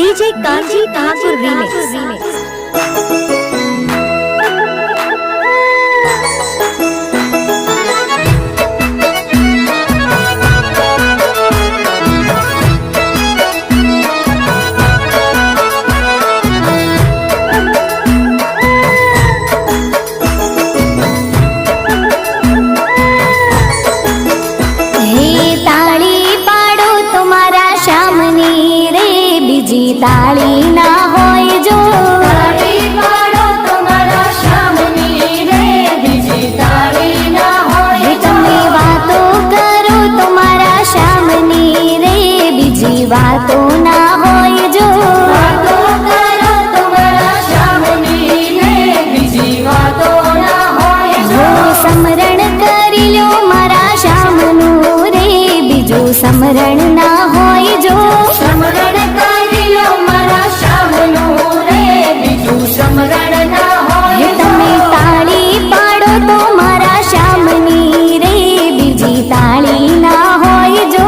DJ kanji Thakur remix. ताली ना होय जो ताली पाड़ो तुम्हारा शामनी रे बीजी ताली ना होय તમે વાતો કરો તમારા શામની રે બીજી વાતો ના હોય જો वातो करो तुम्हारा शामनी रे बीजी वातो ना होय જો સમરણ કરી લો મારા શામનું રે બીજું સમરણ ના હોય જો समरण करी लो मारा शामनु रे बीजू समरण ना होय તમે તાળી પાડો તો મારા શામની રે બીજી તાળી ના હોય જો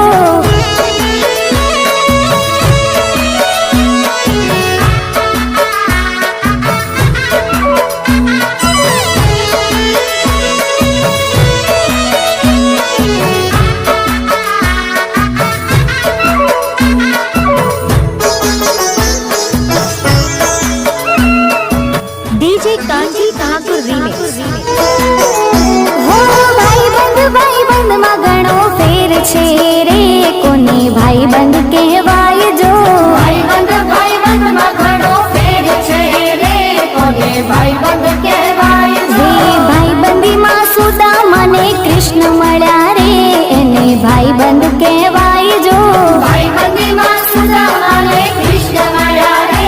डीजे कांजी ठाकुर रीमिक्स। हो भाई बंद માં ઘણો ફેર છે રે કોને ભાઈ બંધ કહેવાય જો भाई बंद में घणो फेर छे रे कोने भाई बंद कहवाय રે ભાઈ બંધીમાં સુદામાને કૃષ્ણ મળ્યા રે એને ભાઈ બંધ કહેવાય જો भाई बंदी मां सुदामा ने कृष्ण माया रे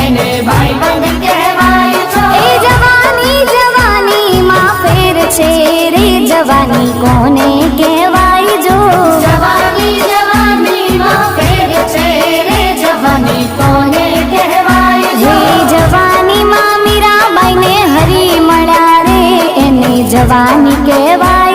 एने भाई बंद कहवाय छो એ જવાની માં ફેર છે રે જવાની કોને કહેવાય જો जवानी मां फेर छे रे जवानी कोने कहवाय छो રે જવાની માં મીરાબાઈને હરી મળ્યા રે એને જવાની કહેવાય